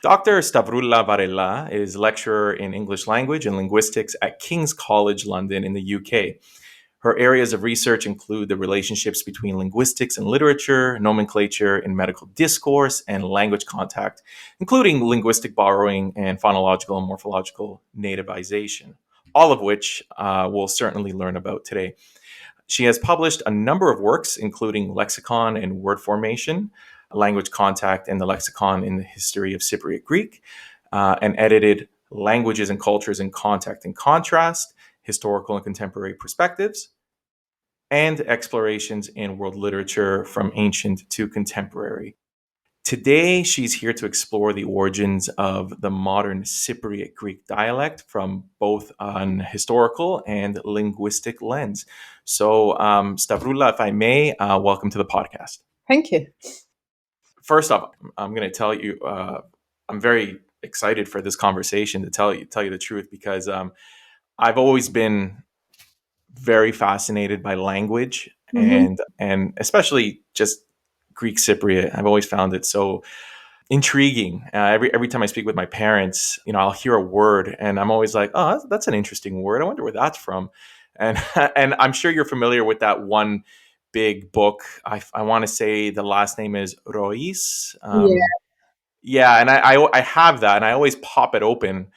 Dr. Stavroula Varella is lecturer in English language and linguistics at King's College London in the UK. Her areas of research include the relationships between linguistics and literature, nomenclature in medical discourse, and language contact, including linguistic borrowing and phonological and morphological nativization, all of which we'll certainly learn about today. She has published a number of works, including Lexicon and Word Formation, Language Contact, and the Lexicon in the History of Cypriot Greek, and edited Languages and Cultures in Contact and Contrast, Historical and Contemporary Perspectives, and Explorations in World Literature from Ancient to Contemporary. Today, she's here to explore the origins of the modern Cypriot Greek dialect from both an historical and linguistic lens. So, Stavroula, if I may, welcome to the podcast. Thank you. First off, I'm going to tell you, I'm very excited for this conversation, to tell you the truth, because I've always been very fascinated by language, and especially just Greek Cypriot. I've always found it so intriguing. Every time I speak with my parents, I'll hear a word, and I'm always like, "Oh, that's an interesting word. I wonder where that's from." And and I'm sure you're familiar with that one big book. I want to say the last name is Rois. Yeah, and I have that, and I always pop it open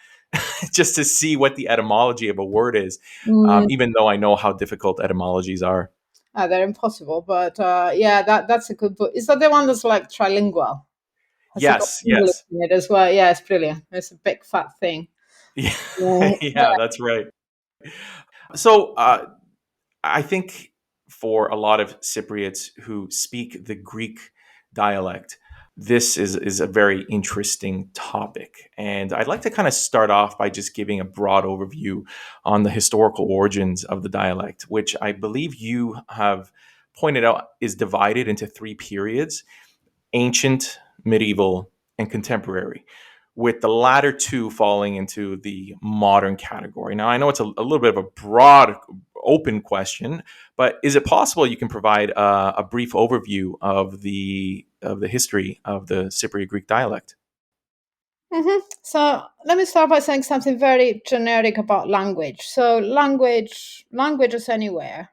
just to see what the etymology of a word is, even though I know how difficult etymologies are. They're impossible, but that's a good book. Is that the one that's like trilingual? Yes. In it as well. Yeah, it's brilliant. It's a big fat thing. Yeah, yeah, that's right. So I think for a lot of Cypriots who speak the Greek dialect, this is a very interesting topic. And I'd like to kind of start off by just giving a broad overview on the historical origins of the dialect, which I believe you have pointed out is divided into three periods: ancient, medieval, and contemporary, with the latter two falling into the modern category. Now, I know it's a little bit of a broad, open question, but is it possible you can provide a brief overview of the history of the Cypriot Greek dialect? So let me start by saying something very generic about language. So languages anywhere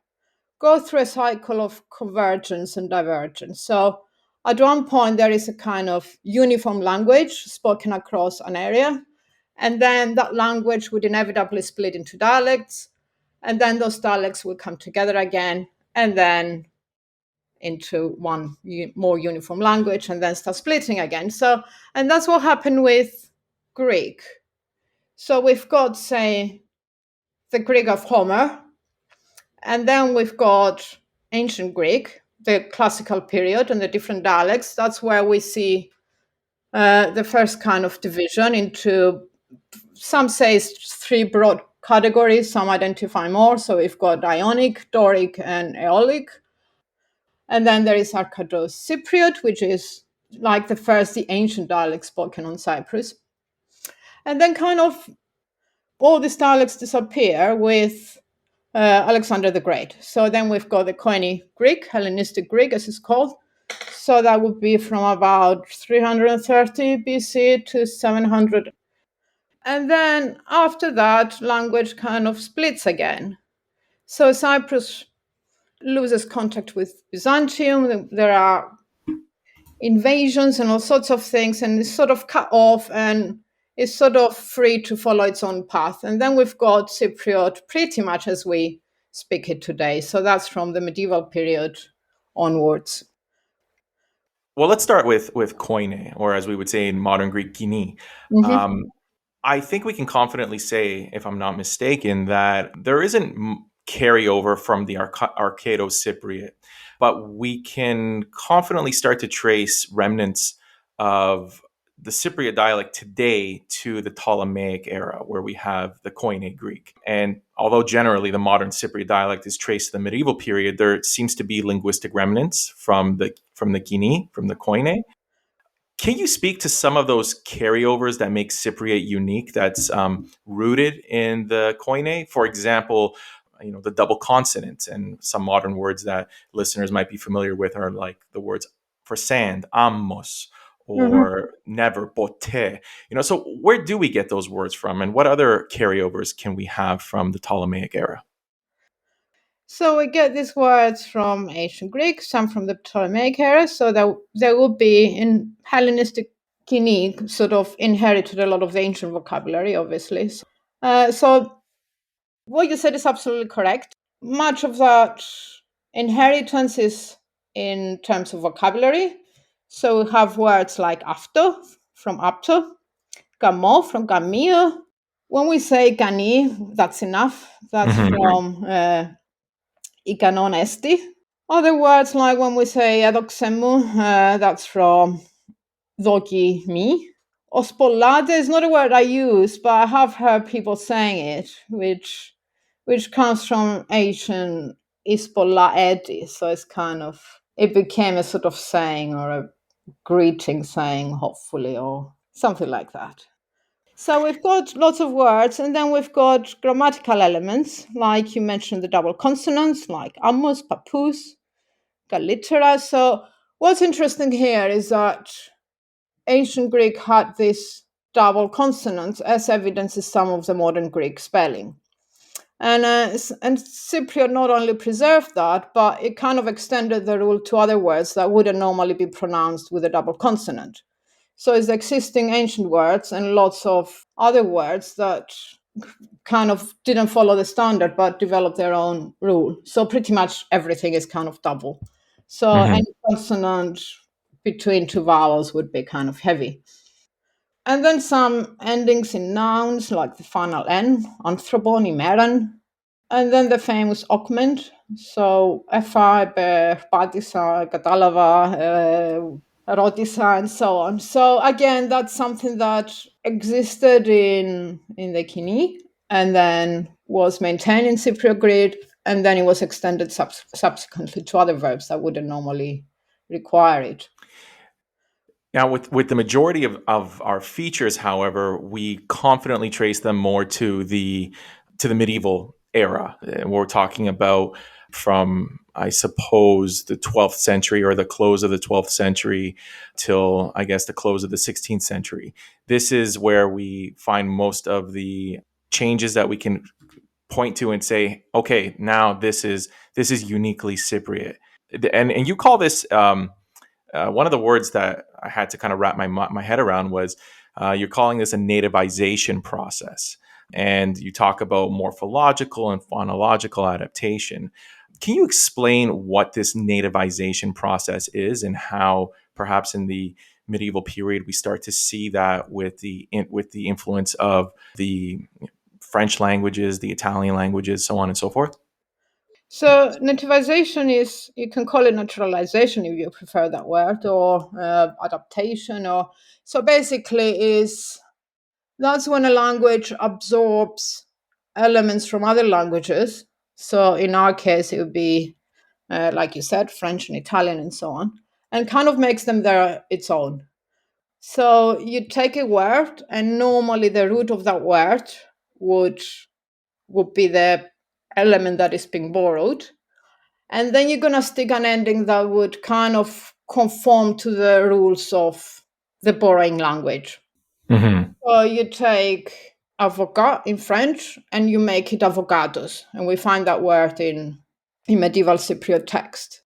go through a cycle of convergence and divergence. So at one point, there is a kind of uniform language spoken across an area, and then that language would inevitably split into dialects, and then those dialects will come together again, and then into one more uniform language, and then start splitting again. So, and that's what happened with Greek. So we've got, say, the Greek of Homer, and then we've got ancient Greek, the classical period, and the different dialects. That's where we see the first kind of division into, some say, three broad categories, some identify more. So we've got Ionic, Doric, and Aeolic. And then there is Arcado-Cypriot, which is like the ancient dialect spoken on Cyprus. And then kind of all these dialects disappear with Alexander the Great. So then we've got the Koine Greek, Hellenistic Greek, as it's called. So that would be from about 330 BC to 700. And then after that, language kind of splits again. So Cyprus loses contact with Byzantium. There are invasions and all sorts of things, and it's sort of cut off and is sort of free to follow its own path. And then we've got Cypriot pretty much as we speak it today. So that's from the medieval period onwards. Well, let's start with Koine, or as we would say in modern Greek, Kini. I think we can confidently say, if I'm not mistaken, that there isn't carryover from the Arcado-Cypriot, but we can confidently start to trace remnants of the Cypriot dialect today to the Ptolemaic era, where we have the Koine Greek. And although generally the modern Cypriot dialect is traced to the medieval period, there seems to be linguistic remnants from the Kini, from the Koine. Can you speak to some of those carryovers that make Cypriot unique, that's rooted in the Koine? For example, the double consonants, and some modern words that listeners might be familiar with are like the words for sand, ammos, or never, ποτέ. So where do we get those words from, and what other carryovers can we have from the Ptolemaic era? So we get these words from ancient Greek, some from the Ptolemaic era. So there would be in Hellenistic Greek sort of inherited a lot of the ancient vocabulary, obviously. So what you said is absolutely correct. Much of that inheritance is in terms of vocabulary. So we have words like after from after, gamo from gamia. When we say gani, that's enough. That's from ikanon esti. Other words like when we say edoxemu, that's from doki mi. Ospolade is not a word I use, but I have heard people saying it, which comes from ancient ispola edi. So it's it became a sort of saying or a greeting saying, hopefully, or something like that. So we've got lots of words, and then we've got grammatical elements, like you mentioned the double consonants, like amos, papoose, galittera. So what's interesting here is that ancient Greek had this double consonants, as evidences some of the modern Greek spelling. And Cypriot not only preserved that, but it kind of extended the rule to other words that wouldn't normally be pronounced with a double consonant. So it's existing ancient words and lots of other words that kind of didn't follow the standard but developed their own rule. So pretty much everything is kind of double. So any consonant between two vowels would be kind of heavy. And then some endings in nouns like the final N, anthropon, ήμεραν. And then the famous augment. So έφα, πάτησα, κατάλαβα, ρώτησα, and so on. So again, that's something that existed in the Kini and then was maintained in Cypriot Greek, and then it was extended subsequently to other verbs that wouldn't normally require it. Now, with the majority of our features, however, we confidently trace them more to the medieval era. We're talking about from, I suppose, the 12th century or the close of the 12th century till, I guess, the close of the 16th century. This is where we find most of the changes that we can point to and say, okay, now this is uniquely Cypriot. And you call this one of the words that I had to kind of wrap my head around was you're calling this a nativization process. And you talk about morphological and phonological adaptation. Can you explain what this nativization process is and how perhaps in the medieval period we start to see that with the influence of the French languages, the Italian languages, so on and so forth? So nativization is, you can call it naturalization if you prefer that word, or adaptation, or so basically that's when a language absorbs elements from other languages. So in our case, it would be, like you said, French and Italian and so on, and kind of makes them its own. So you take a word, and normally the root of that word would be the element that is being borrowed. And then you're going to stick an ending that would kind of conform to the rules of the borrowing language. Mm-hmm. So you take avocat in French and you make it avocados. And we find that word in medieval Cypriot text.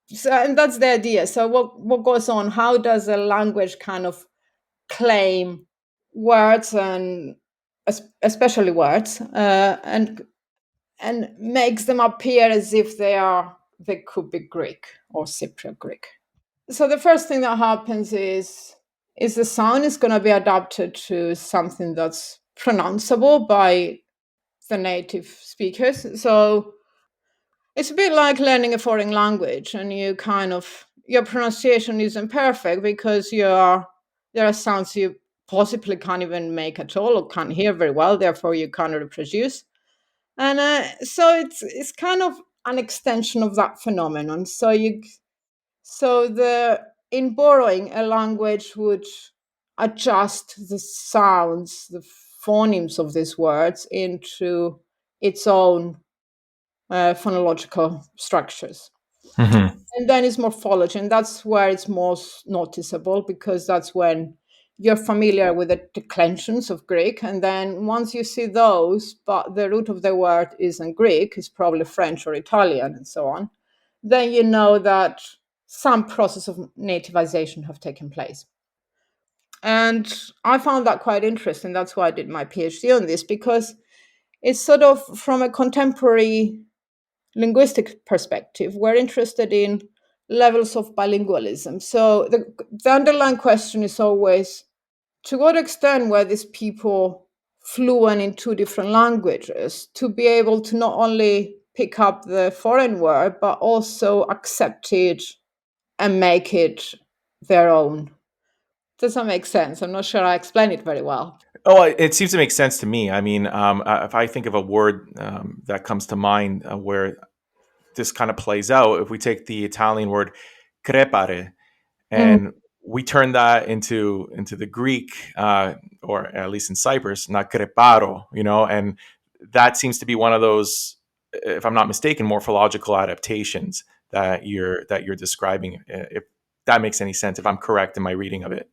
So, and that's the idea. So what goes on? How does a language kind of claim words, and especially words, and makes them appear as if they could be Greek or Cypriot Greek. So the first thing that happens is the sound is going to be adapted to something that's pronounceable by the native speakers. So it's a bit like learning a foreign language, and your pronunciation isn't perfect because there are sounds you possibly can't even make at all or can't hear very well, therefore you can't reproduce. And so it's kind of an extension of that phenomenon. In borrowing, a language would adjust the sounds, the phonemes of these words into its own phonological structures. Mm-hmm. And then it's morphology, and that's where it's most noticeable, because that's when you're familiar with the declensions of Greek. And then once you see those, but the root of the word isn't Greek, it's probably French or Italian and so on, then you know that some process of nativization have taken place. And I found that quite interesting. That's why I did my PhD on this, because it's sort of from a contemporary linguistic perspective, we're interested in levels of bilingualism. So the underlying question is always, to what extent were these people fluent in two different languages to be able to not only pick up the foreign word, but also accept it and make it their own? Does that make sense? I'm not sure I explained it very well. Oh, it seems to make sense to me. I mean, if I think of a word that comes to mind where this kind of plays out, if we take the Italian word crepare Mm. and we turn that into the Greek, or at least in Cyprus, not creparo, and that seems to be one of those, if I'm not mistaken, morphological adaptations that you're describing. If that makes any sense, if I'm correct in my reading of it.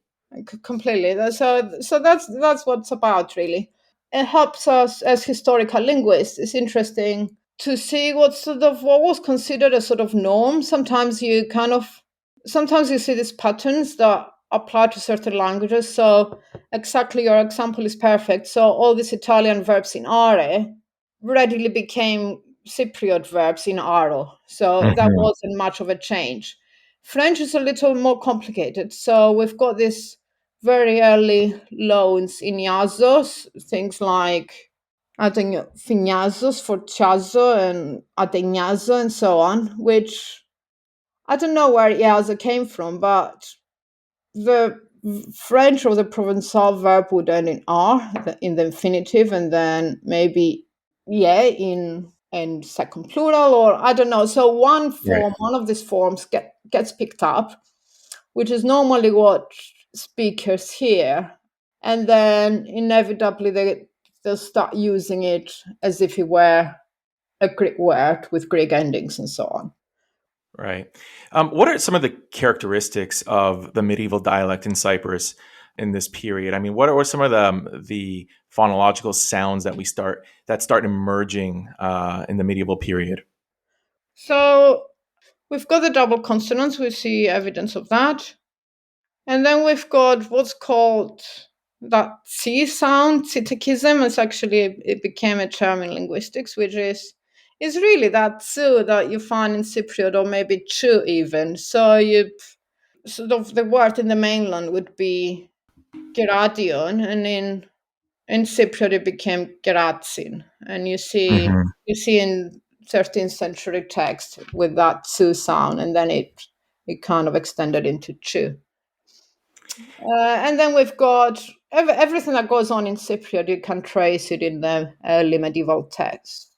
Completely. So that's what it's about, really. It helps us as historical linguists. It's interesting to see what was considered a sort of norm. Sometimes you see these patterns that apply to certain languages. So exactly, your example is perfect. So all these Italian verbs in are readily became Cypriot verbs in aro. So that Hmm. wasn't much of a change. French is a little more complicated. So we've got this very early loans in Iazos, things like fignazos for chazo and ategnazo and so on, which I don't know where Iazzo came from, but the French or the Provençal verb would end in R in the infinitive, and then maybe yeah in second plural, or I don't know. So Right. one of these forms gets picked up, which is normally what speakers hear, and then inevitably they'll start using it as if it were a Greek word with Greek endings and so on. Right. What are some of the characteristics of the medieval dialect in Cyprus in this period? I mean, what are some of the phonological sounds that start emerging in the medieval period? So we've got the double consonants, we see evidence of that. And then we've got what's called that C sound, Cytichism. It's actually, it became a term in linguistics, which is really that tsu that you find in Cypriot, or maybe chu even. So you sort of the word in the mainland would be geradion, and in Cypriot it became geratsin. And Hmm. you see in 13th century text with that tsu sound, and then it kind of extended into chu. And then we've got everything that goes on in Cypriot. You can trace it in the early medieval texts.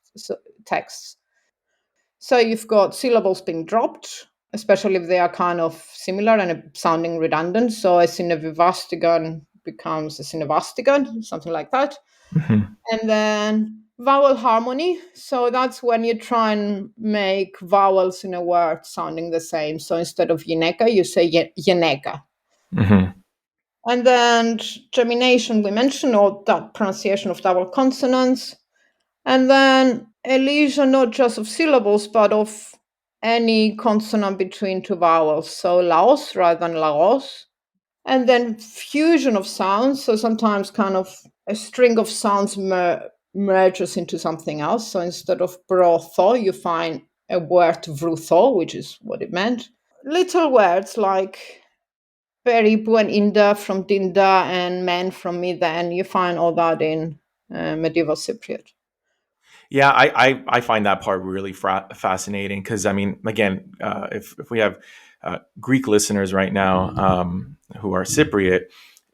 So you've got syllables being dropped, especially if they are kind of similar and sounding redundant. So a synovivastigon becomes a synovastigon, something like that. Hmm. And then vowel harmony. So that's when you try and make vowels in a word sounding the same. So instead of yeneka, you say yeneka. Hmm. And then gemination, we mentioned, or that pronunciation of double consonants. And then elision, not just of syllables, but of any consonant between two vowels. So laos rather than laos. And then fusion of sounds. So sometimes kind of a string of sounds merges into something else. So instead of brotho, you find a word vrutho, which is what it meant. Little words like Peribu and índa from Dinda and man from Mida, and you find all that in medieval Cypriot. Yeah, I find that part really fascinating because I mean, again, if we have Greek listeners right now who are Cypriot,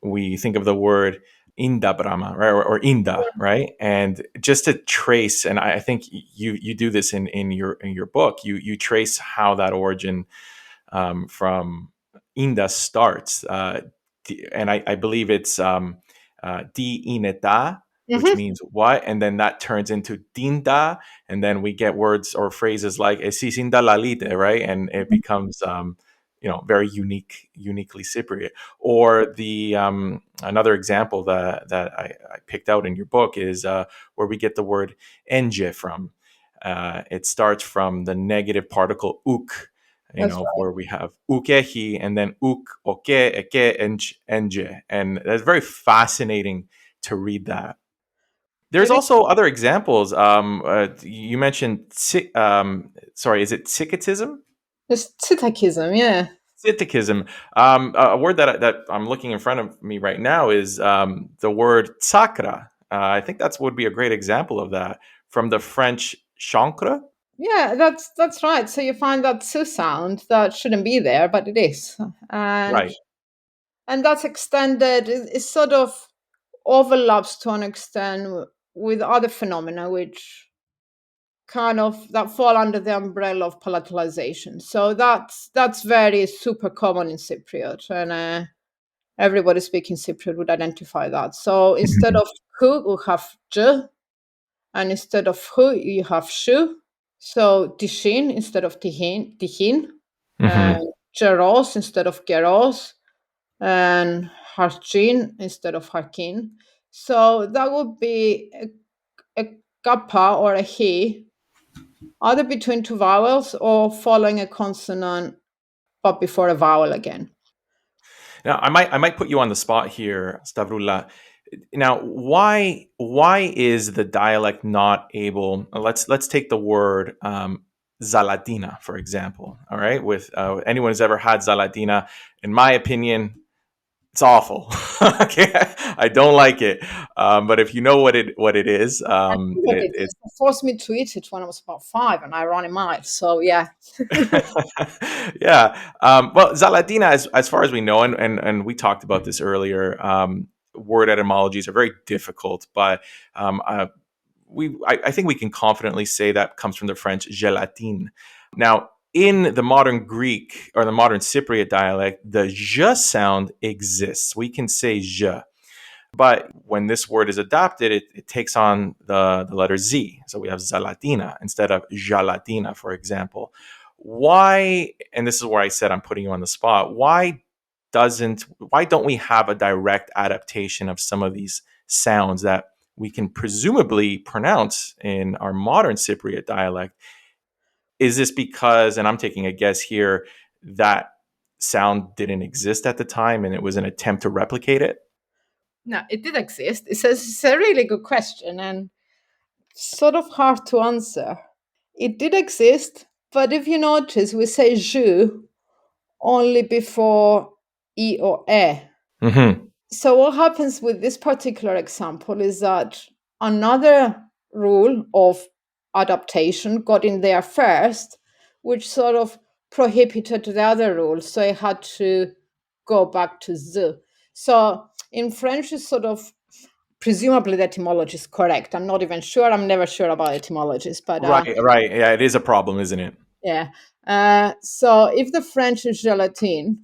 we think of the word índa brahma, right, or índa, right, and just to trace, and I think you do this in your book, you trace how that origin from índa starts, and I believe it's di ineta which means what, and then that turns into tinta, and then we get words or phrases like esisinda lalite, right? And it becomes very uniquely Cypriot. Or the another example that I picked out in your book is where we get the word enje from. It starts from the negative particle uk, That's right. where we have ukehi and then uk, oke, eke, enje. And that's very fascinating to read that. There's It is also other examples. You mentioned, is it Sikhism? it's Sitakism, yeah. Sikhism. A word that I'm looking in front of me right now is the word tsakra. I think that would be a great example of that, from the French chancre. Yeah, that's right. So you find that su sound that shouldn't be there, but it is. And Right. and that's extended, it sort of overlaps to an extent with other phenomena which kind of that fall under the umbrella of palatalization. So that's very super common in Cypriot, and everybody speaking Cypriot would identify that. So instead of hu, you have j, and instead of hu, you have shu. So tishin instead of tihin, and Mm-hmm. geros instead of geros, and harchin instead of harkin. So that would be a kappa or a he, either between two vowels or following a consonant but before a vowel again. Now, I might put you on the spot here, Stavroula. Now, why is the dialect not able? Let's take the word Zalatina, for example. All right, with anyone who's ever had Zalatina, in my opinion, it's awful. Okay, I don't like it. But if you know what it is, I think I did. it's It forced me to eat it when I was about 5, and I ran a mile. So yeah, yeah. Well, Zalatina, as far as we know, and we talked about this earlier, word etymologies are very difficult, but I think we can confidently say that comes from the French gelatine. Now, in the modern Greek or the modern Cypriot dialect, the j sound exists. We can say je. But when this word is adopted, it takes on the letter Z. So we have Zalatina instead of Jalatina, for example. Why, and this is where I said I'm putting you on the spot, why don't we have a direct adaptation of some of these sounds that we can presumably pronounce in our modern Cypriot dialect? Is this because, and I'm taking a guess here, that sound didn't exist at the time and it was an attempt to replicate it? no, it did exist. It's a really good question and sort of hard to answer. It did exist, but if you notice, we say je only before e or e. Mm-hmm. So what happens with this particular example is that another rule of adaptation got in there first, which sort of prohibited the other rule. So it had to go back to z. So in French, it's sort of presumably the etymology is correct. I'm not even sure. I'm never sure about etymologies, but Right. Yeah, it is a problem, isn't it? yeah. So if the French is gelatine,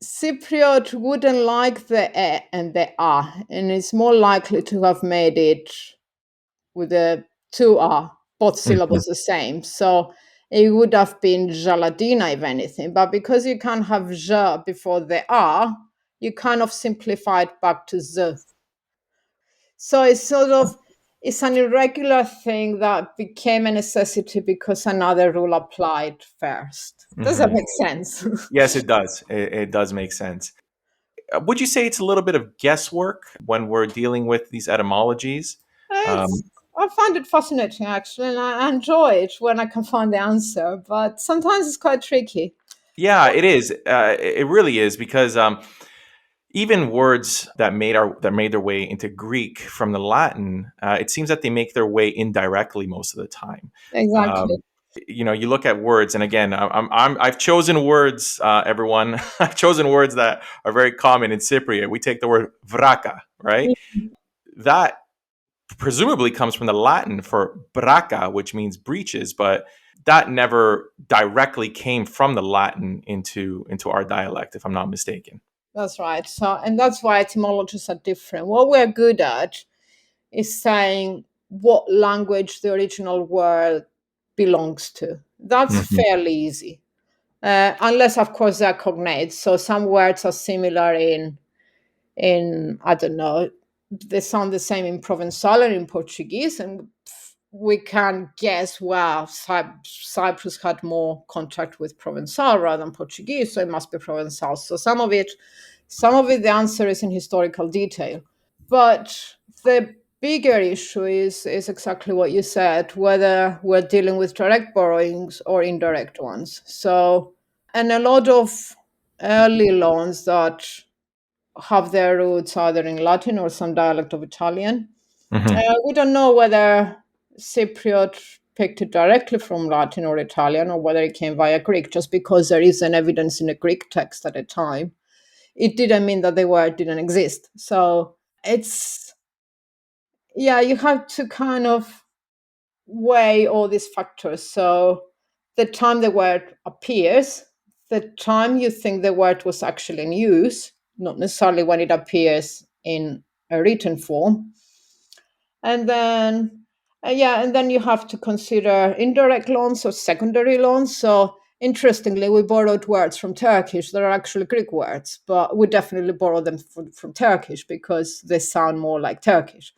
Cypriot wouldn't like the e and the a, and it's more likely to have made it with the two a, both Mhm. syllables the same. So it would have been gelatina, if anything. But because you can't have je before the a, you kind of simplify it back to z. So it's sort of it's an irregular thing that became a necessity because another rule applied first. Does that Mhm. make sense? Yes, it does. It does make sense. Would you say it's a little bit of guesswork when we're dealing with these etymologies? It's, Um, I find it fascinating actually, and I enjoy it when I can find the answer. But sometimes it's quite tricky. yeah, it is. It really is because even words that made their way into Greek from the Latin, it seems that they make their way indirectly most of the time. Exactly. Um, you look at words, and again, I've chosen words, everyone. I've chosen words that are very common in Cypriot. We take the word vraka, right? That presumably comes from the Latin for braca, which means breeches, but that never directly came from the Latin into our dialect, if I'm not mistaken. That's right. So, and that's why etymologies are different. What we're good at is saying what language the original word belongs to. That's fairly easy. Unless, of course, they're cognates. So some words are similar in I don't know, they sound the same in Provençal and in Portuguese, and we can guess, well, Cyprus had more contact with Provençal rather than Portuguese, so it must be Provençal. So some of it, the answer is in historical detail. But the bigger issue is exactly what you said, whether we're dealing with direct borrowings or indirect ones. So, and a lot of early loans that have their roots either in Latin or some dialect of Italian. We don't know whether Cypriot picked it directly from Latin or Italian, or whether it came via Greek. Just because there is an evidence in a Greek text at the time, it didn't mean that the word didn't exist. So it's, yeah, you have to kind of weigh all these factors. So the time the word appears, the time you think the word was actually in use, not necessarily when it appears in a written form. And then, and then you have to consider indirect loans or secondary loans. So interestingly, we borrowed words from Turkish that are actually Greek words, but we definitely borrow them from Turkish because they sound more like Turkish.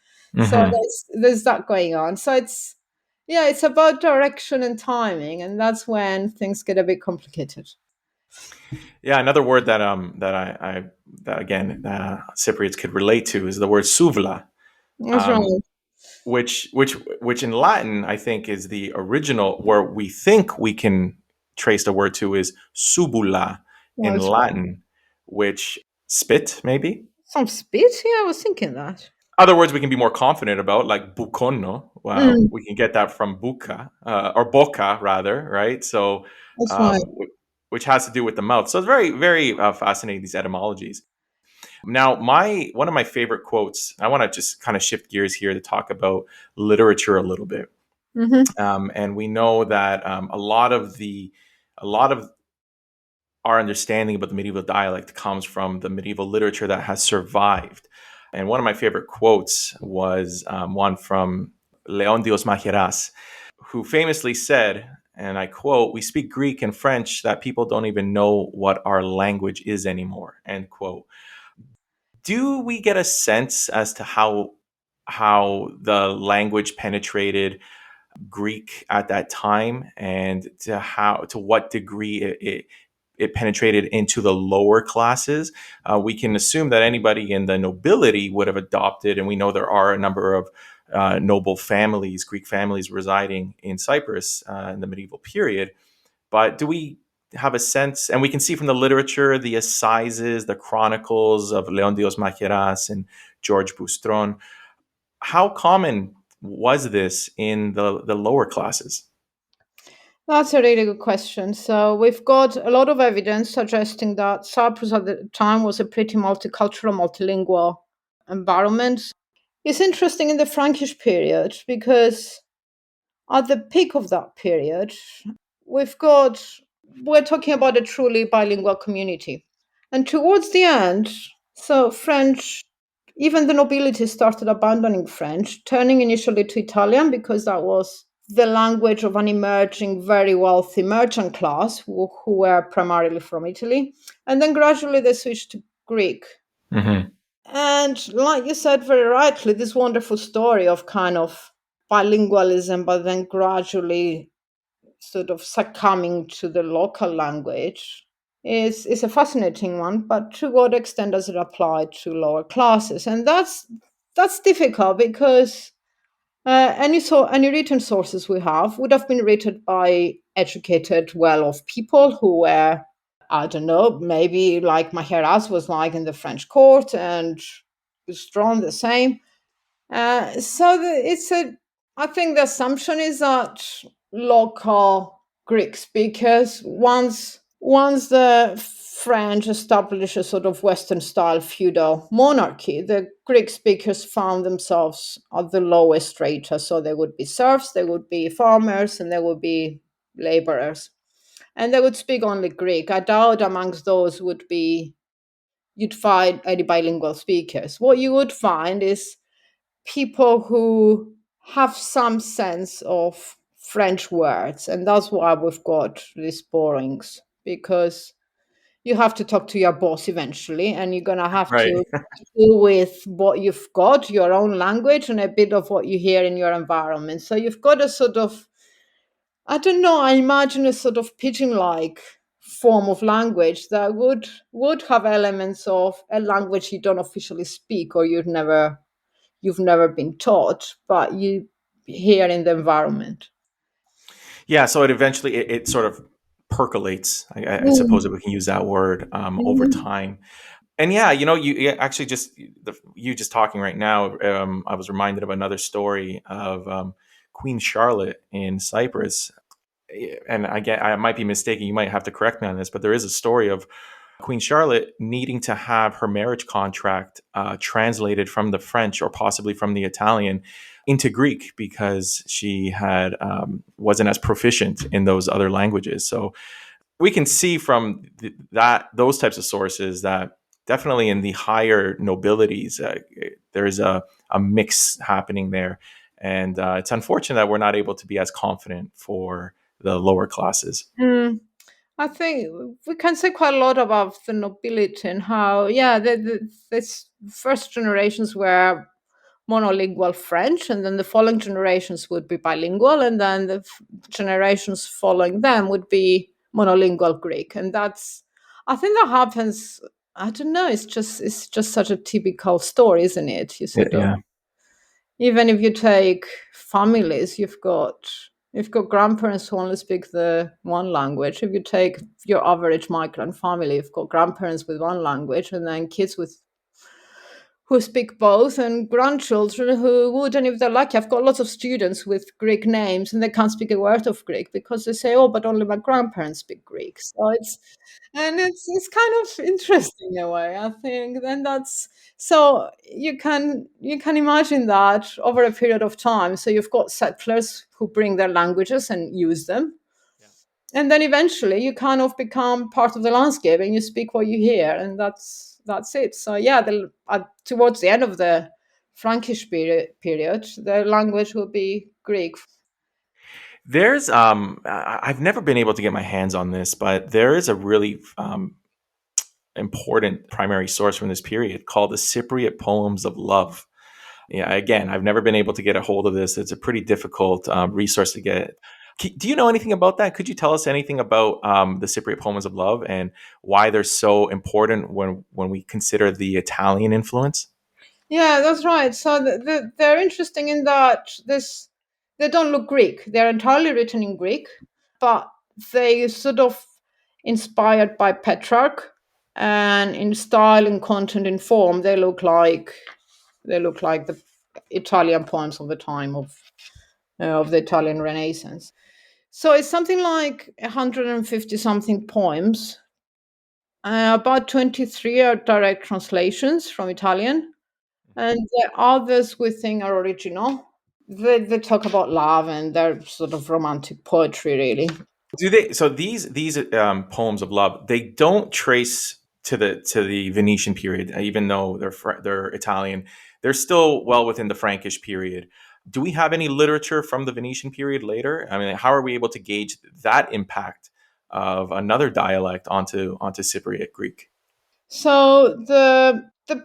So there's that going on. So it's about direction and timing, and that's when things get a bit complicated. Yeah, another word that that again Cypriots could relate to is the word suvla, That's right. which in Latin I think is the original, where we think we can trace the word to is subula in That's right. Latin, which spit maybe. Some spit? Yeah, I was thinking that. Other words we can be more confident about, like bucono. Wow, we can get that from buca or boca rather, right? So, That's right. which has to do with the mouth. So it's very, very fascinating, these etymologies. Now, one of my favorite quotes. I want to just kind of shift gears here to talk about literature a little bit. And we know that a lot of our understanding about the medieval dialect comes from the medieval literature that has survived. And one of my favorite quotes was one from Leontios Macheras, who famously said, and I quote, "We speak Greek and French that people don't even know what our language is anymore," end quote. Do we get a sense as to how the language penetrated Greek at that time, and to what degree it penetrated into the lower classes? We can assume that anybody in the nobility would have adopted, and we know there are a number of noble families, Greek families, residing in Cyprus in the medieval period. But do we have a sense, and we can see from the literature, the assizes, the chronicles of Leontios Macheras and George Boustron, how common was this in the lower classes? That's a really good question. So we've got a lot of evidence suggesting that Cyprus at the time was a pretty multicultural, multilingual environment. It's interesting in the Frankish period because at the peak of that period, we're talking about a truly bilingual community. And towards the end, so French, even the nobility started abandoning French, turning initially to Italian because that was the language of an emerging, very wealthy merchant class who were primarily from Italy. And then gradually they switched to Greek. And like you said very rightly, this wonderful story of kind of bilingualism, but then gradually sort of succumbing to the local language is a fascinating one. But to what extent does it apply to lower classes? And that's difficult because any written sources we have would have been written by educated, well-off people who were, I don't know, maybe like Maheras was like in the French court, and Strong the same. I think the assumption is that local Greek speakers, once the French established a sort of Western style feudal monarchy, the Greek speakers found themselves at the lowest strata. So there would be serfs, there would be farmers, and there would be laborers. And they would speak only Greek. I doubt amongst those you'd find any bilingual speakers. What you would find is people who have some sense of French words, and that's why we've got these borrowings, because you have to talk to your boss eventually, and you're gonna have Right. to deal with what you've got, your own language, and a bit of what you hear in your environment. So you've got a sort of, I don't know, I imagine a sort of pidgin-like form of language that would have elements of a language you don't officially speak, or you've never been taught, but you hear in the environment. Yeah, so it sort of percolates. I suppose if we can use that word over Mhm. time. And yeah, you actually you just talking right now. I was reminded of another story of Queen Charlotte in Cyprus, and I might be mistaken. You might have to correct me on this, but there is a story of Queen Charlotte needing to have her marriage contract translated from the French or possibly from the Italian into Greek because she had wasn't as proficient in those other languages. So we can see from those types of sources that definitely in the higher nobilities there's a mix happening there, and it's unfortunate that we're not able to be as confident for the lower classes. Mm. I think we can say quite a lot about the nobility and how, yeah, this first generations were monolingual French, and then the following generations would be bilingual, and then the generations following them would be monolingual Greek. And that's, I think that happens. I don't know. It's just such a typical story, isn't it? You sort of, Yeah. even if you take families, you've got grandparents who only speak the one language. If you take your average migrant family, you've got grandparents with one language, and then kids who speak both, and grandchildren who would, and if they're lucky, I've got lots of students with Greek names and they can't speak a word of Greek because they say, oh, but only my grandparents speak Greek. So it's kind of interesting in a way, I think. And that's, so you can imagine that over a period of time. So you've got settlers who bring their languages and use them, and then eventually you kind of become part of the landscape and you speak what you hear, and that's it. So yeah, towards the end of the Frankish period, the language will be Greek. There's I've never been able to get my hands on this, but there is a really important primary source from this period called the Cypriot Poems of Love. Yeah, again, I've never been able to get a hold of this. It's a pretty difficult resource to get. Do you know anything about that? Could you tell us anything about the Cypriot Poems of Love and why they're so important when we consider the Italian influence? Yeah, that's right. So they're interesting in that they don't look Greek. They're entirely written in Greek, but they sort of inspired by Petrarch, and in style and content and form, they look like the Italian poems of the time of the Italian Renaissance. So it's something like 150 something poems. About 23 are direct translations from Italian, and the others we think are original. They talk about love, and they're sort of romantic poetry, really. Do they? So these poems of love, they don't trace to the Venetian period, even though they're Italian. They're still well within the Frankish period. Do we have any literature from the Venetian period later? I mean, how are we able to gauge that impact of another dialect onto Cypriot Greek? So the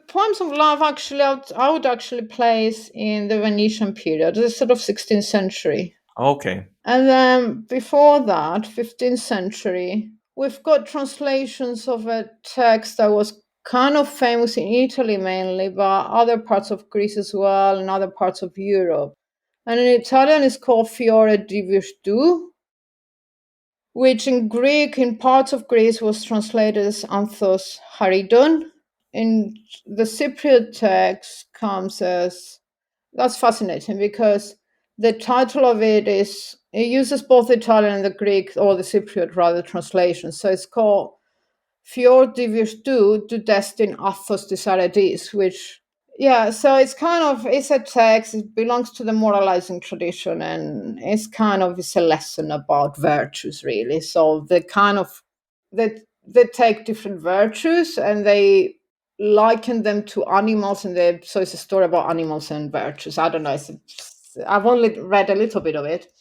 poems of love actually, I would actually place in the Venetian period, the sort of 16th century. Okay. And then before that, 15th century, we've got translations of a text that was kind of famous in Italy mainly, but other parts of Greece as well, and other parts of Europe. And in Italian, it's called Fiore di Virtù, which in Greek, in parts of Greece, was translated as Anthos Haridon. In the Cypriot text comes as, that's fascinating because the title of it uses both the Italian and the Greek, or the Cypriot rather, translation. So it's called Fior di Virtù du Destin Athos de Saradis, which, yeah, so it's a text, it belongs to the moralizing tradition, and it's a lesson about virtues, really. So they take different virtues, and they liken them to animals, and so it's a story about animals and virtues. I don't know. I've only read a little bit of it,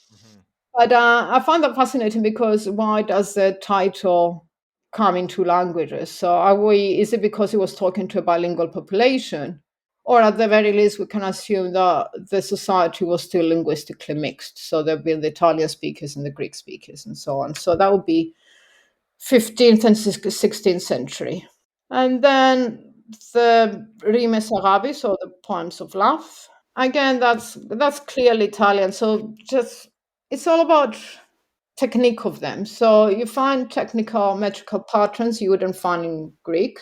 but I find that fascinating because why does the title come in two languages? So is it because he was talking to a bilingual population? Or at the very least, we can assume that the society was still linguistically mixed. So there'd be the Italian speakers and the Greek speakers and so on. So that would be 15th and 16th century. And then the Rimes Arabis, or the poems of love. Again, that's clearly Italian. So just it's all about technique of them. So you find technical metrical patterns you wouldn't find in Greek.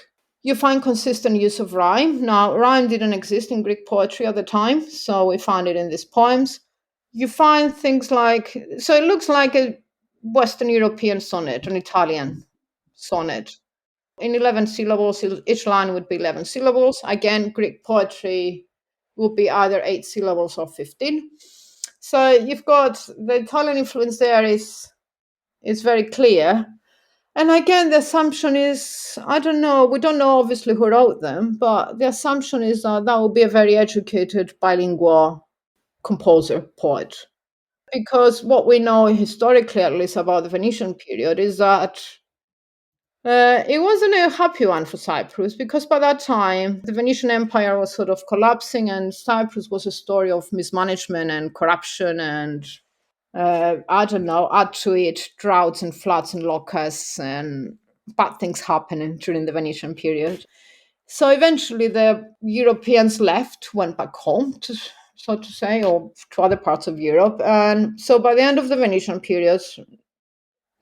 You find consistent use of rhyme. Now, rhyme didn't exist in Greek poetry at the time, so we find it in these poems. You find things like, so it looks like a Western European sonnet, an Italian sonnet. In 11 syllables, each line would be 11 syllables. Again, Greek poetry would be either 8 syllables or 15. So you've got the Italian influence there is very clear. And again, the assumption is, I don't know, we don't know obviously who wrote them, but the assumption is that that will be a very educated bilingual composer, poet. Because what we know historically, at least about the Venetian period, is that it wasn't a happy one for Cyprus, because by that time, the Venetian Empire was sort of collapsing, and Cyprus was a story of mismanagement and corruption and I don't know, add to it droughts and floods and locusts and bad things happening during the Venetian period. So eventually the Europeans left, went back home, so to say, or to other parts of Europe. And so by the end of the Venetian period,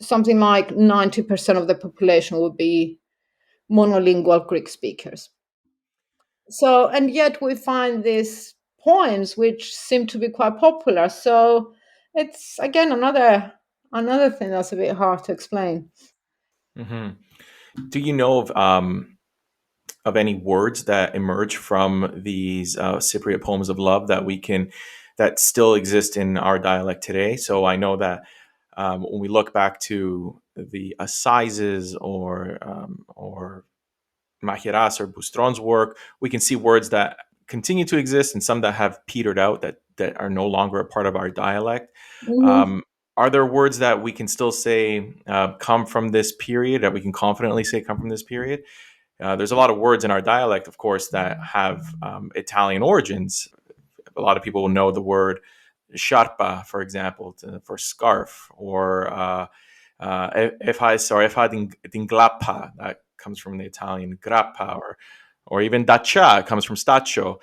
something like 90% of the population would be monolingual Greek speakers. So, and yet we find these poems which seem to be quite popular. So it's again another thing that's a bit hard to explain. Mhm. Do you know of any words that emerge from these Cypriot poems of love that still exist in our dialect today? So I know that when we look back to the assizes or Mahiras or Boustron's work, we can see words that continue to exist and some that have petered out, that are no longer a part of our dialect. Mhm. Um, are there words that we can still say come from this period, that we can confidently say come from this period? There's a lot of words in our dialect, of course, that have Italian origins. A lot of people will know the word sciarpa, for example, for scarf, or if I dinglappa, that comes from the Italian grappa, or even dacha comes from staccio.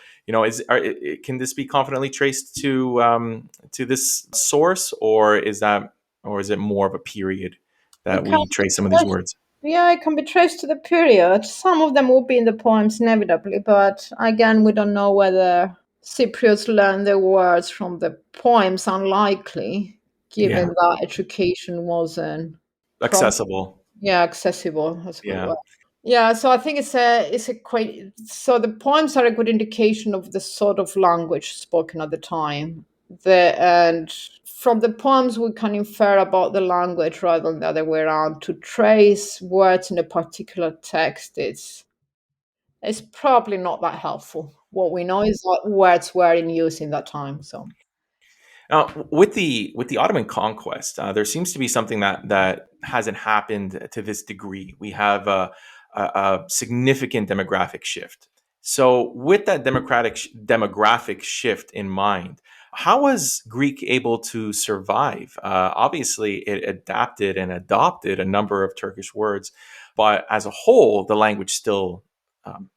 Can this be confidently traced to this source, or is it more of a period It that can we be trace some of these traced, words? yeah, it can be traced to the period. Some of them will be in the poems inevitably, but again, we don't know whether Cypriots learned the words from the poems. Unlikely, given Yeah, that education wasn't pro- accessible. yeah, accessible. That's a good Yeah. word. Yeah, so I think it's a quite so the poems are a good indication of the sort of language spoken at the time. And from the poems we can infer about the language rather than the other way around. To trace words in a particular text, it's probably not that helpful. What we know is what words were in use in that time. So Now, with the Ottoman conquest, there seems to be something that hasn't happened to this degree. We have a significant demographic shift. So, with that demographic shift in mind, how was Greek able to survive? Obviously, it adapted and adopted a number of Turkish words, but as a whole, the language still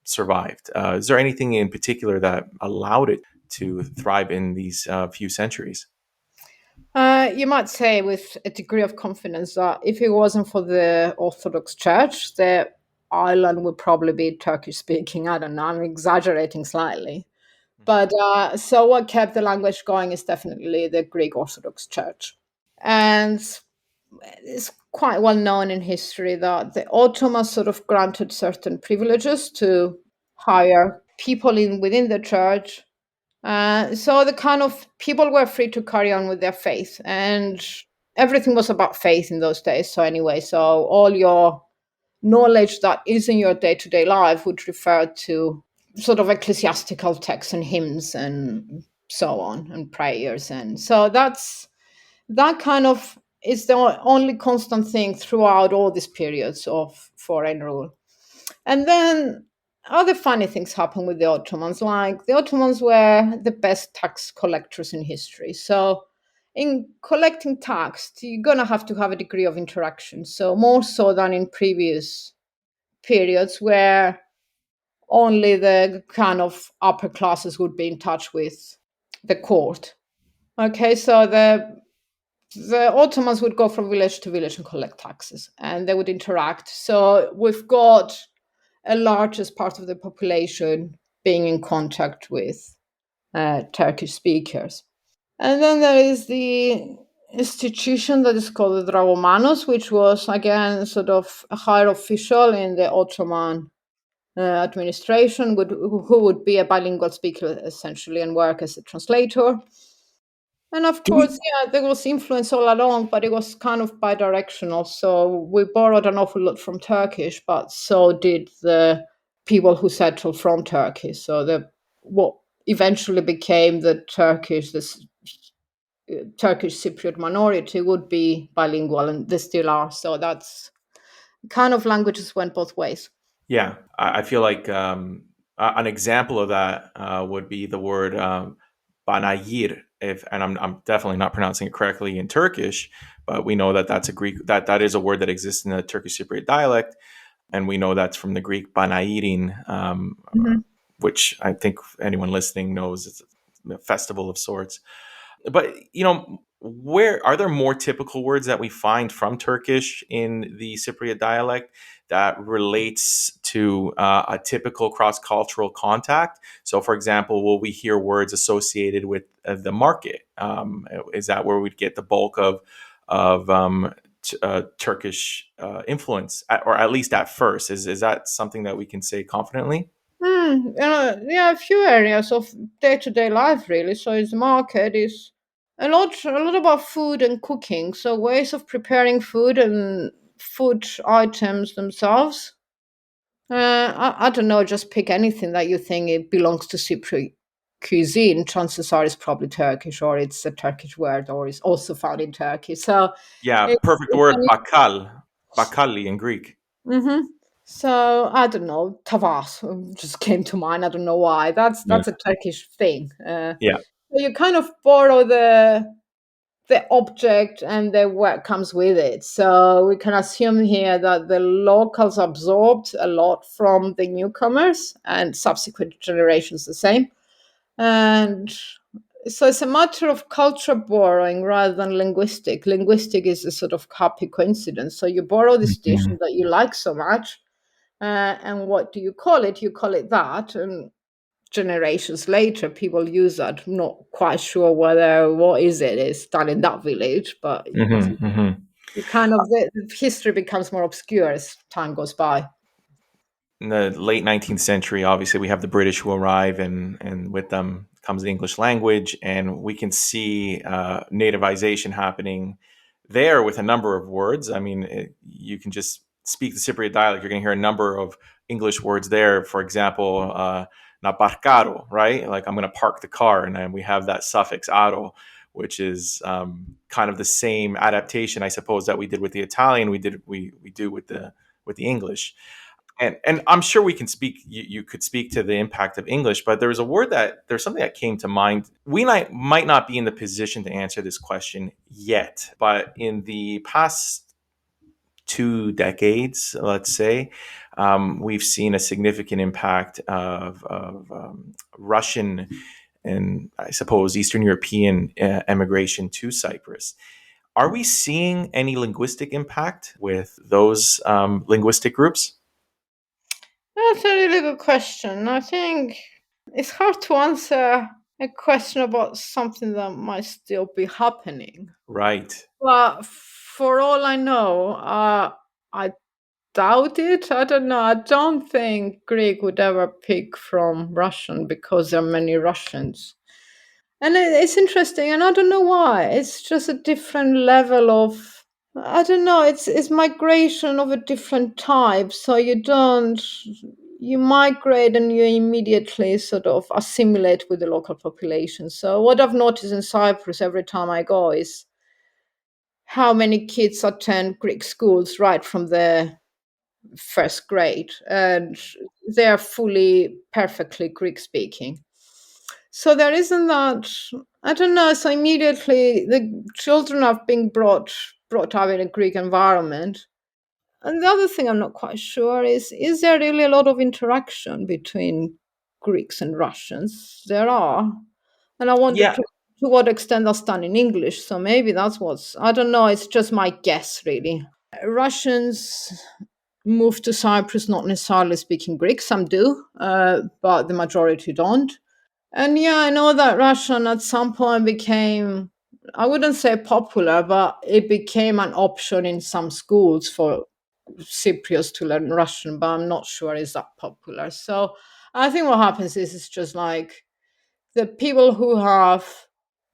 survived. Is there anything in particular that allowed it to thrive in these few centuries? you might say with a degree of confidence that if it wasn't for the Orthodox Church, the island would probably be Turkish speaking. I don't know. I'm exaggerating slightly. But so what kept the language going is definitely the Greek Orthodox Church. And it's quite well known in history that the Ottomans sort of granted certain privileges to higher people within the church. So the kind of people were free to carry on with their faith, and everything was about faith in those days. So anyway, so all your knowledge that is in your day-to-day life would refer to sort of ecclesiastical texts and hymns and so on, and prayers. And so that kind of is the only constant thing throughout all these periods of foreign rule. And then other funny things happen with the Ottomans, like the Ottomans were the best tax collectors in history. So in collecting tax, you're going to have a degree of interaction. So more so than in previous periods where only the kind of upper classes would be in touch with the court. Okay, so the Ottomans would go from village to village and collect taxes, and they would interact. So we've got a largest part of the population being in contact with Turkish speakers. And then there is the institution that is called the Dragomanos, which was, again, sort of a higher official in the Ottoman administration, who would be a bilingual speaker, essentially, and work as a translator. And of Do we? course, yeah, there was influence all along, but it was kind of bidirectional. So we borrowed an awful lot from Turkish, but so did the people who settled from Turkey. So what eventually became this Turkish Cypriot minority would be bilingual, and they still are. So that's kind of languages went both ways. Yeah, I feel like an example of that would be the word banayir. And I'm definitely not pronouncing it correctly in Turkish, but we know that that's a Greek that is a word that exists in the Turkish Cypriot dialect, and we know that's from the Greek banairin, which I think anyone listening knows it's a festival of sorts. But where are there more typical words that we find from Turkish in the Cypriot dialect that relates to a typical cross-cultural contact? So, for example, will we hear words associated with the market? Is that where we'd get the bulk of Turkish influence, or at least at first? Is that something that we can say confidently? Yeah, a few areas of day-to-day life, really. So its market is a lot about food and cooking. So ways of preparing food and food items themselves. I don't know, just pick anything that you think it belongs to Cypriot cuisine. Chances are it's probably Turkish, or it's a Turkish word, or it's also found in Turkey. So Yeah, perfect it's word, bakali in Greek. Mm-hmm. So I don't know, tavas just came to mind. I don't know why. That's Yeah. that's a Turkish thing. Yeah. So you kind of borrow the object and the what comes with it. So we can assume here that the locals absorbed a lot from the newcomers, and subsequent generations the same. And so it's a matter of culture borrowing rather than linguistic. Linguistic is a sort of happy coincidence. So you borrow this dish Mhm. that you like so much, and what do you call it? You call it that, and generations later, people use that. I'm not quite sure whether what is it is done in that village, but Mhm, mhm. you kind of the history becomes more obscure as time goes by. In the late 19th century, obviously, we have the British who arrive, and with them comes the English language, and we can see nativization happening there with a number of words. I mean, you can just speak the Cypriot dialect, you're going to hear a number of English words there. For example, na parcaro, right? Like I'm going to park the car, and then we have that suffix aro, which is kind of the same adaptation, I suppose, that we did with the Italian. We do with the English. And I'm sure we can speak. You could speak to the impact of English, but there's something that came to mind. We might not be in the position to answer this question yet, but in the past 2 decades, let's say, we've seen a significant impact of Russian and, I suppose, Eastern European emigration to Cyprus. Are we seeing any linguistic impact with those linguistic groups? That's a really good question. I think it's hard to answer a question about something that might still be happening. Right. But for all I know, I doubt it. I don't know. I don't think Greek would ever pick from Russian because there are many Russians. And it's interesting, and I don't know why. It's just a different level of I don't know. It's migration of a different type. So you migrate and you immediately sort of assimilate with the local population. So what I've noticed in Cyprus every time I go is how many kids attend Greek schools right from the first grade, and they're fully perfectly Greek speaking. So there isn't that. I don't know. So immediately the children are being brought up in a Greek environment. And the other thing I'm not quite sure is there really a lot of interaction between Greeks and Russians? There are. And I wonder Yeah. to what extent that's done in English. So maybe that's what's, I don't know, it's just my guess, really. Russians move to Cyprus not necessarily speaking Greek, some do, but the majority don't. And yeah, I know that Russian at some point became, I wouldn't say popular, but it became an option in some schools for Cypriots to learn Russian, but I'm not sure it's that popular. So I think what happens is it's just like the people who have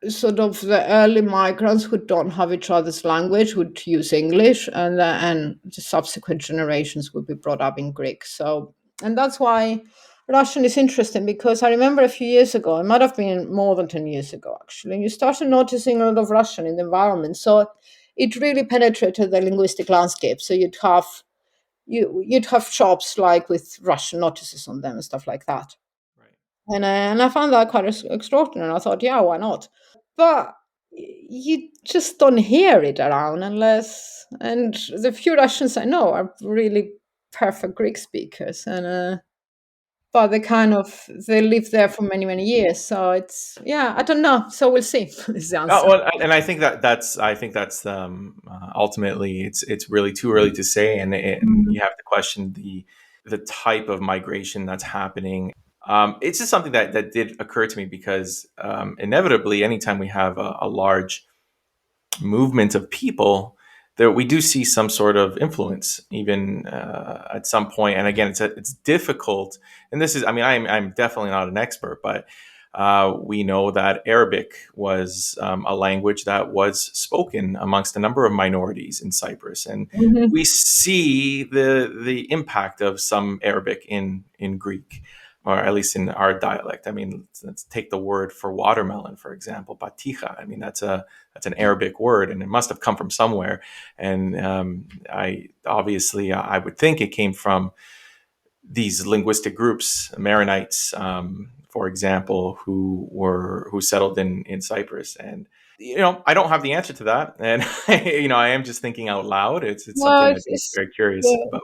sort of the early migrants who don't have each other's language would use English, and the subsequent generations would be brought up in Greek. So, and that's why Russian is interesting, because I remember a few years ago, it might have been more than 10 years ago actually, you started noticing a lot of Russian in the environment. So it really penetrated the linguistic landscape. So you'd have shops like with Russian notices on them and stuff like that. Right. And I found that quite extraordinary. I thought, yeah, why not? But you just don't hear it around unless, and the few Russians I know are really perfect Greek speakers, and but they live there for many many years. So it's, yeah, I don't know. So we'll see. Is the answer. Well, and I think that's ultimately it's really too early to say, and you have to question the type of migration that's happening. It's just something that did occur to me because inevitably, anytime we have a large movement of people, there we do see some sort of influence, even at some point. And again, it's difficult. And this is, I mean, I'm definitely not an expert, but we know that Arabic was a language that was spoken amongst a number of minorities in Cyprus, and Mhm. we see the impact of some Arabic in Greek, or at least in our dialect. I mean, let's take the word for watermelon, for example, batija. I mean, that's an Arabic word, and it must have come from somewhere. And I would think it came from these linguistic groups, Maronites, for example, who settled in Cyprus. And I don't have the answer to that, and I am just thinking out loud. It's Well, something I'd be very curious about.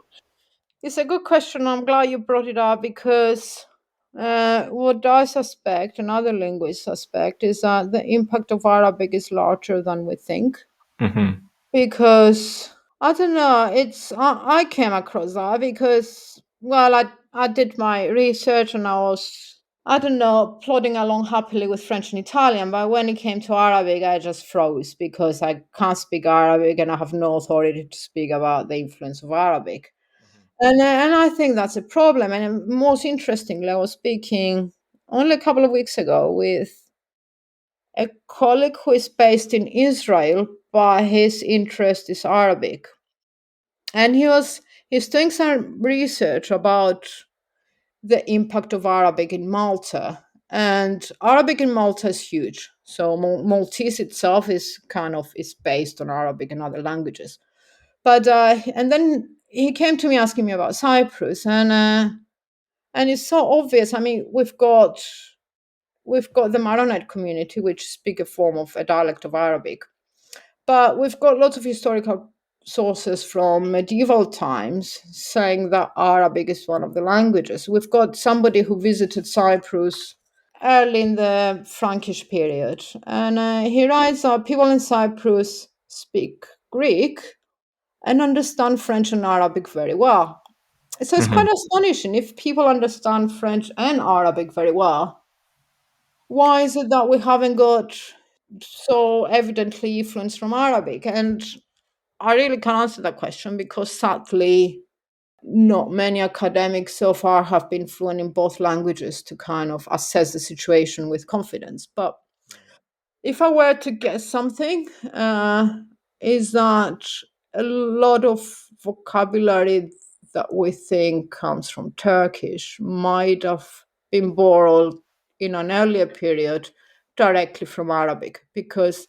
it's a good question. I'm glad you brought it up, because what I suspect, and other linguists suspect, is that the impact of Arabic is larger than we think. Hmm. Because I don't know, I came across that because, well, I did my research and I was, I don't know, plodding along happily with French and Italian, but when it came to Arabic I just froze, because I can't speak Arabic and I have no authority to speak about the influence of Arabic. And I think that's a problem. And most interestingly, I was speaking only a couple of weeks ago with a colleague who is based in Israel, but his interest is Arabic. And he's doing some research about the impact of Arabic in Malta. And Arabic in Malta is huge. So Maltese itself is based on Arabic and other languages. But and then he came to me asking me about Cyprus, and it's so obvious. I mean, we've got the Maronite community, which speak a form of a dialect of Arabic, but we've got lots of historical sources from medieval times saying that Arabic is one of the languages. We've got somebody who visited Cyprus early in the Frankish period, and he writes that people in Cyprus speak Greek and understand French and Arabic very well. So it's quite Hmm. astonishing, if people understand French and Arabic very well, why is it that we haven't got so evidently influence from Arabic? And I really can't answer that question, because sadly, not many academics so far have been fluent in both languages to kind of assess the situation with confidence. But if I were to guess something, is that a lot of vocabulary that we think comes from Turkish might have been borrowed in an earlier period directly from Arabic, because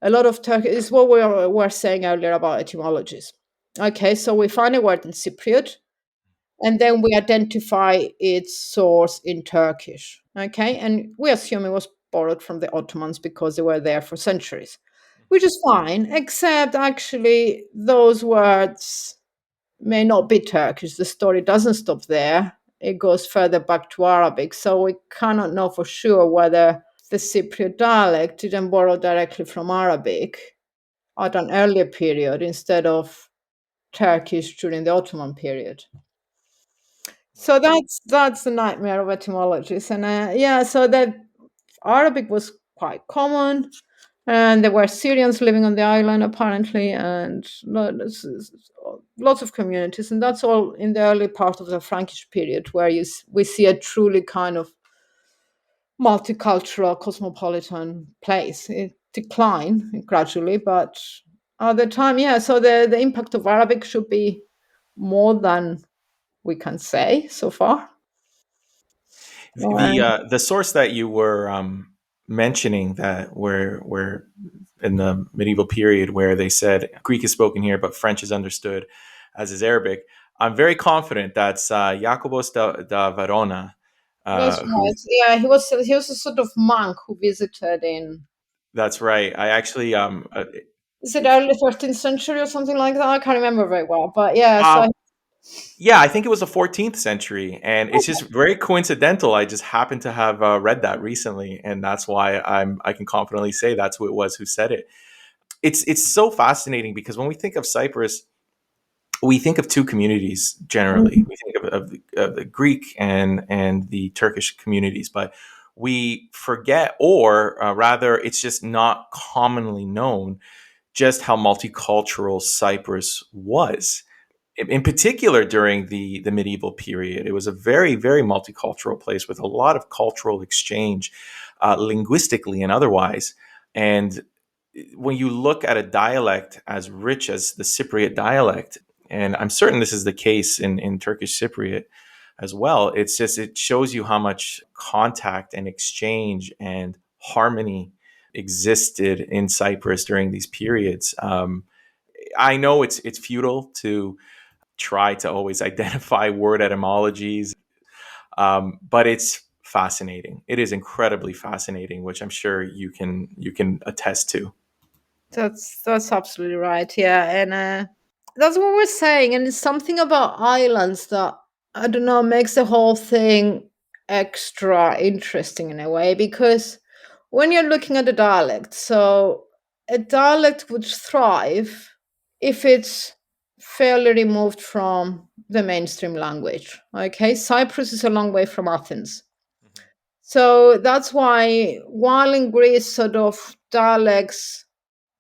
a lot of Turkish is what we were saying earlier about etymologies. Okay, so we find a word in Cypriot, and then we identify its source in Turkish. Okay, and we assume it was borrowed from the Ottomans because they were there for centuries, which is fine, except actually those words may not be Turkish. The story doesn't stop there. It goes further back to Arabic. So we cannot know for sure whether the Cypriot dialect didn't borrow directly from Arabic at an earlier period instead of Turkish during the Ottoman period. So that's the nightmare of etymologies. And so the Arabic was quite common, and there were Syrians living on the island apparently, and lots of communities, and that's all in the early part of the Frankish period, where we see a truly kind of multicultural, cosmopolitan place. It declined gradually, but at the time, so the impact of Arabic should be more than we can say so far. The source that you were mentioning, that where in the medieval period where they said Greek is spoken here but French is understood, as is Arabic, I'm very confident that's Jacobus da Verona. That's right. Yeah, he was a sort of monk who visited in. That's right. I actually Is it early 13th century or something like that? I can't remember very well, but yeah. Yeah, I think it was the 14th century, and it's just very coincidental. I just happened to have read that recently, and that's why I can confidently say that's who it was who said it. It's so fascinating because when we think of Cyprus, we think of two communities generally. We think of the Greek and the Turkish communities, but we forget, or rather, it's just not commonly known just how multicultural Cyprus was. In particular, during the medieval period, it was a very, very multicultural place with a lot of cultural exchange, linguistically and otherwise. And when you look at a dialect as rich as the Cypriot dialect, and I'm certain this is the case in Turkish Cypriot as well, it shows you how much contact and exchange and harmony existed in Cyprus during these periods. I know it's futile to try to always identify word etymologies, but it's fascinating. It is incredibly fascinating, which I'm sure you can attest to. That's absolutely right. Yeah, and that's what we're saying. And it's something about islands that, I don't know, makes the whole thing extra interesting in a way, because when you're looking at a dialect, so a dialect would thrive if it's fairly removed from the mainstream language. Okay, Cyprus is a long way from Athens. So that's why, while in Greece, sort of dialects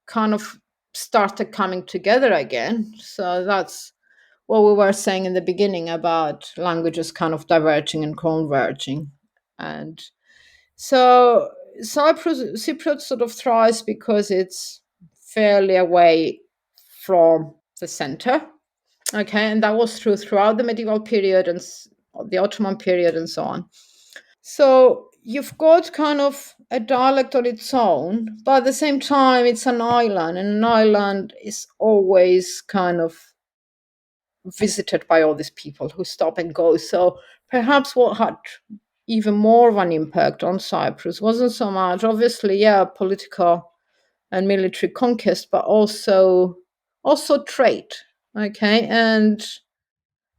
kind of started coming together again. So that's what we were saying in the beginning about languages kind of diverging and converging. And so Cypriot sort of thrives because it's fairly away from the center. Okay, and that was true throughout the medieval period and the Ottoman period and so on. So you've got kind of a dialect on its own, but at the same time, it's an island, and an island is always kind of visited by all these people who stop and go. So perhaps what had even more of an impact on Cyprus wasn't so much, obviously, political and military conquest, but also trade. Okay, and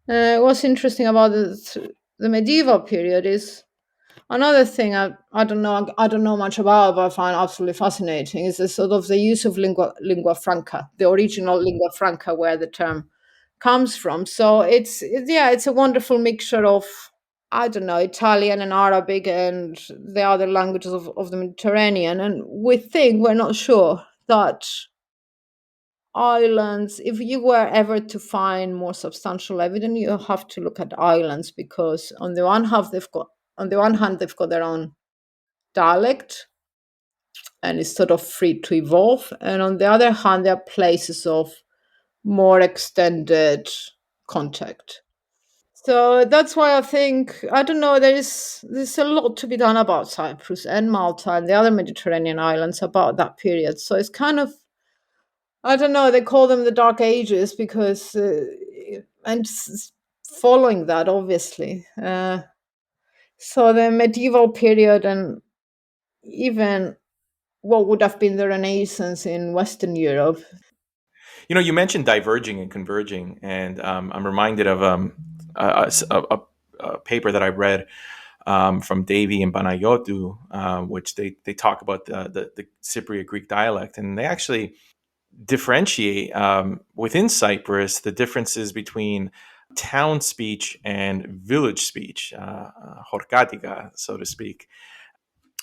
what's interesting about the medieval period is another thing I don't know much about, but I find absolutely fascinating, is the sort of the use of lingua franca, the original lingua franca, where the term comes from. So it's a wonderful mixture of, I don't know, Italian and Arabic and the other languages of the Mediterranean. And we're not sure that islands, if you were ever to find more substantial evidence, you have to look at islands, because on the one hand they've got their own dialect, and is sort of free to evolve. And on the other hand, there are places of more extended contact. So that's why I think, I don't know, there's a lot to be done about Cyprus and Malta and the other Mediterranean islands about that period. So it's kind of, I don't know, they call them the Dark Ages because, and following that, obviously. So the medieval period and even what would have been the Renaissance in Western Europe. You mentioned diverging and converging, and I'm reminded of a paper that I read from Davy and Banayotu, which they talk about the Cypriot Greek dialect, and they actually differentiate within Cyprus the differences between town speech and village speech, horkatika, so to speak.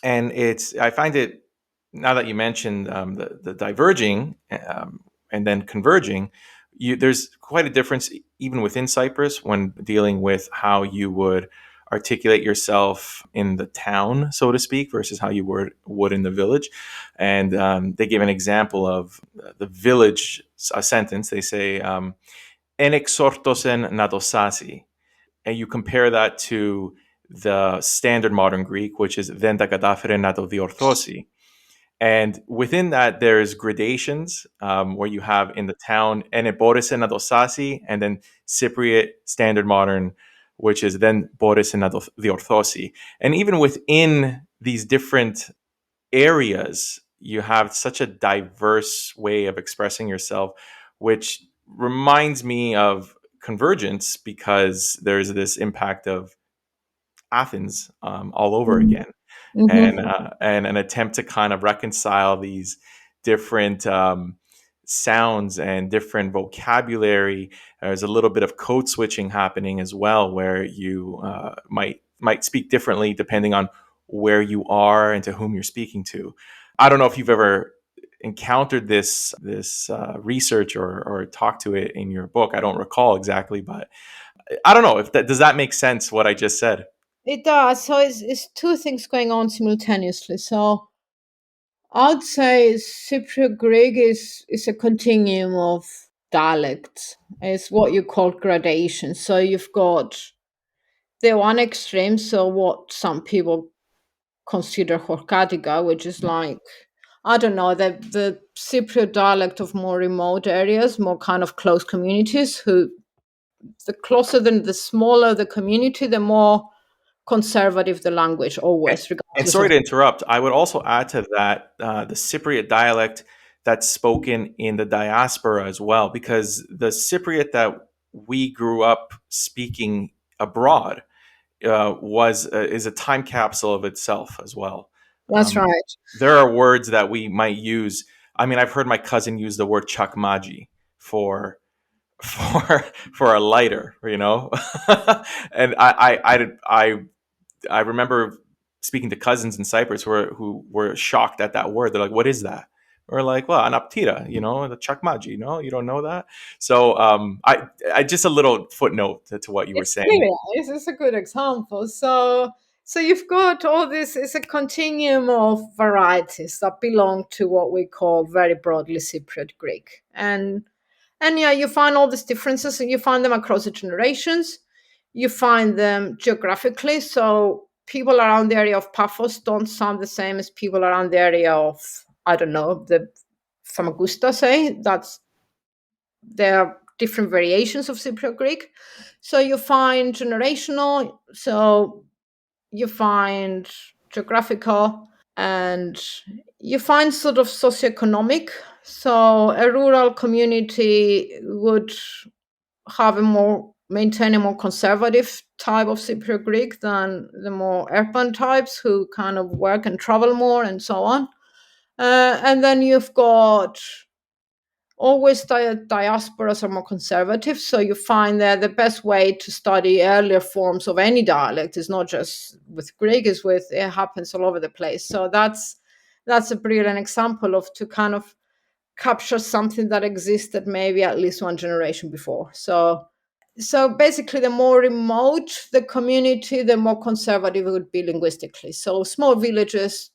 And I find it, now that you mentioned the diverging and then converging, there's quite a difference even within Cyprus when dealing with how you would articulate yourself in the town, so to speak, versus how you would in the village. And they give an example of the village, a sentence. They say, "En exortosen nadosasi," and you compare that to the standard modern Greek, which is "δεν τα κατάφερε να το διορθώσει." And within that, there's gradations where you have in the town "ene borise na dosasi," and then Cypriot standard modern, which is "then borise na diorthosi." And even within these different areas, you have such a diverse way of expressing yourself, which reminds me of convergence because there's this impact of Athens all over again, Mm-hmm. and an attempt to kind of reconcile these different sounds and different vocabulary. There's a little bit of code switching happening as well, where you might speak differently depending on where you are and to whom you're speaking to. I don't know if you've ever encountered this research or talked to it in your book. I don't recall exactly, but I don't know if does that make sense what I just said. It does. So it's two things going on simultaneously. So I'd say Cypriot Greek is a continuum of dialects. It's what you call gradation. So you've got the one extreme, so what some people consider Horkatika, which is like, I don't know, the Cypriot dialect of more remote areas, more kind of close communities, who the closer the smaller the community, the more conservative the language, always, And regardless sorry of. to interrupt, I would also add to that the Cypriot dialect that's spoken in the diaspora as well, because the Cypriot that we grew up speaking abroad is a time capsule of itself as well. That's right. There are words that we might use. I mean, I've heard my cousin use the word chakmaji for for for a lighter, and I remember speaking to cousins in Cyprus who were shocked at that word. They're like, "What is that?" We're like, "Well, an aptira, the chakmaji, you don't know that." So, I just a little footnote to what you were It's saying. clear. It's a good example. So you've got all this. It's a continuum of varieties that belong to what we call very broadly Cypriot Greek, and yeah, you find all these differences, and you find them across the generations. You find them geographically. So people around the area of Paphos don't sound the same as people around the area of, I don't know, the Famagusta. Say there are different variations of Cypriot Greek. So you find generational, so you find geographical, and you find sort of socioeconomic. So a rural community would have maintain a more conservative type of Cypriot Greek than the more urban types who kind of work and travel more and so on. And then you've got always diasporas are more conservative, so you find that the best way to study earlier forms of any dialect is not just with Greek, is with it happens all over the place. So that's a brilliant example of to kind of capture something that existed maybe at least one generation before. So basically, the more remote the community, the more conservative it would be linguistically. So small villages,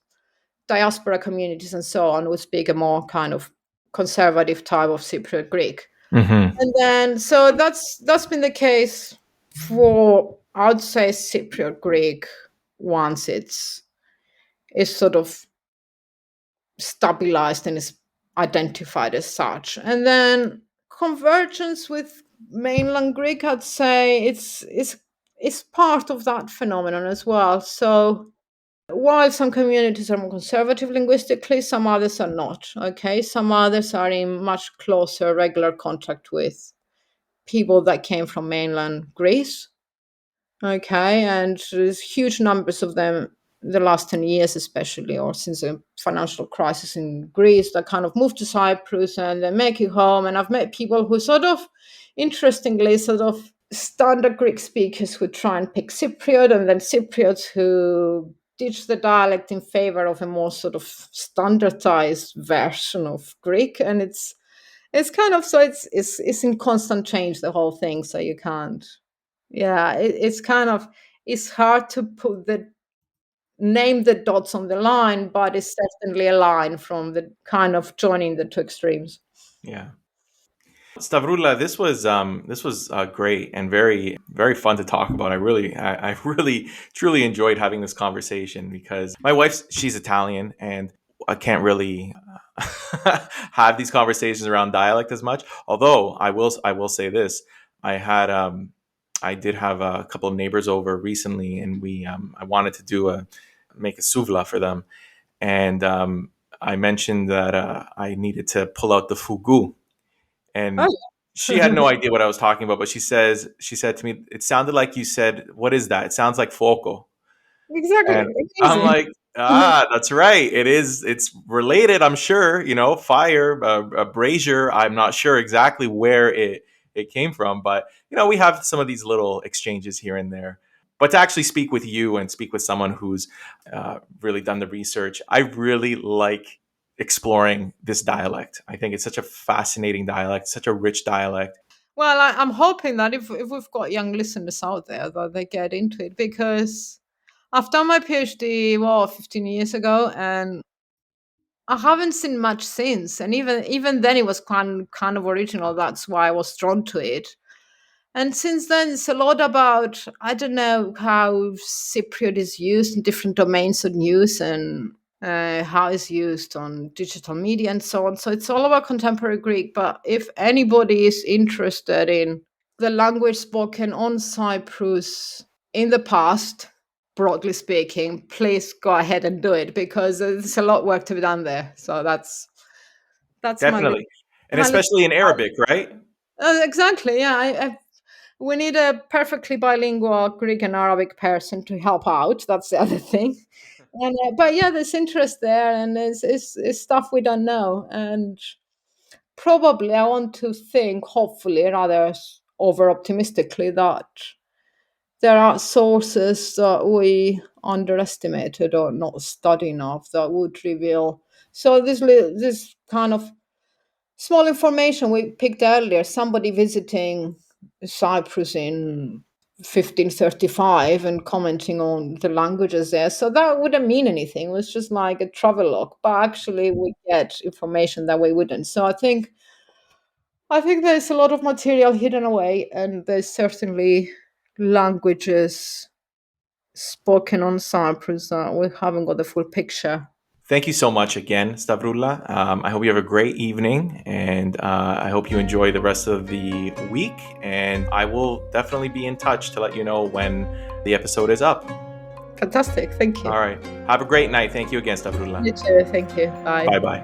diaspora communities and so on would speak a more kind of conservative type of Cypriot Greek. Mm-hmm. And then, so that's been the case for, I would say, Cypriot Greek once it's sort of stabilized and is identified as such. And then convergence with mainland Greek, I'd say it's part of that phenomenon as well. So while some communities are more conservative linguistically, some others are not. Okay, some others are in much closer regular contact with people that came from mainland Greece. Okay, and there's huge numbers of them the last 10 years, especially, or since the financial crisis in Greece, that kind of moved to Cyprus and they make it home. And I've met people who sort of, interestingly, sort of standard Greek speakers who try and pick Cypriot, and then Cypriots who ditch the dialect in favor of a more sort of standardized version of Greek. And it's kind of, so it's in constant change, the whole thing. So you can't, yeah, it's kind of, it's hard to name the dots on the line, but it's definitely a line from the kind of joining the two extremes. Yeah. Stavroula, this was great and very very fun to talk about. I really truly enjoyed having this conversation because my wife, she's Italian, and I can't really have these conversations around dialect as much. Although I will say this, I did have a couple of neighbors over recently, and I wanted to make a souvla for them, and I mentioned that I needed to pull out the fugu, and Oh, she had no idea what I was talking about. But she said to me, "It sounded like you said, what is that? It sounds like foco." exactly. And I'm Amazing. like, that's right. It is. It's related, I'm sure. Fire, a brazier. I'm not sure exactly where it came from, but we have some of these little exchanges here and there. But to actually speak with you and speak with someone who's really done the research, I really like exploring this dialect. I think it's such a fascinating dialect, such a rich dialect. Well, I'm hoping that if we've got young listeners out there, that they get into it, because I've done my PhD, 15 years ago, and I haven't seen much since. And even then, it was kind of original. That's why I was drawn to it. And since then, it's a lot about, I don't know, how Cypriot is used in different domains of news, and how it's used on digital media and so on. So it's all about contemporary Greek. But if anybody is interested in the language spoken on Cyprus in the past, broadly speaking, please go ahead and do it, because there's a lot of work to be done there. So that's Definitely. And my little. especially in Arabic, right? Exactly. Yeah, we need a perfectly bilingual Greek and Arabic person to help out. That's the other thing. And but yeah, there's interest there, and it's stuff we don't know. And probably I want to think, hopefully, rather over optimistically, that there are sources that we underestimated or not studied enough that would reveal. So this kind of small information we picked earlier, somebody visiting Cyprus in 1535 and commenting on the languages there. So that wouldn't mean anything. It was just like a travelogue. But actually we get information that we wouldn't. So I think there's a lot of material hidden away, and there's certainly languages spoken on Cyprus that we haven't got the full picture. Thank you so much again, Stavroula. I hope you have a great evening, and I hope you enjoy the rest of the week. And I will definitely be in touch to let you know when the episode is up. Fantastic. Thank you. All right. Have a great night. Thank you again, Stavroula. You too. Thank you. Bye. Bye bye.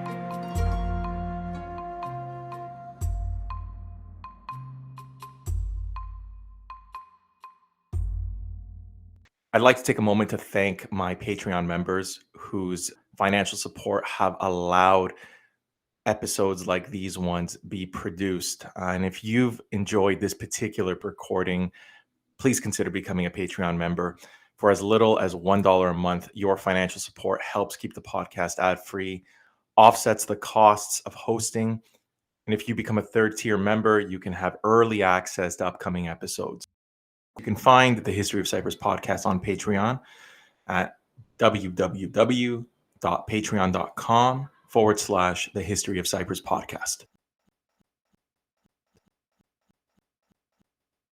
I'd like to take a moment to thank my Patreon members whose financial support have allowed episodes like these ones be produced. And if you've enjoyed this particular recording, please consider becoming a Patreon member. For as little as $1 a month, your financial support helps keep the podcast ad-free, offsets the costs of hosting. And if you become a third tier member, you can have early access to upcoming episodes. You can find the History of Cyprus podcast on Patreon at www.patreon.com/historyofcyprus. www.patreon.com/the History of Cyprus podcast.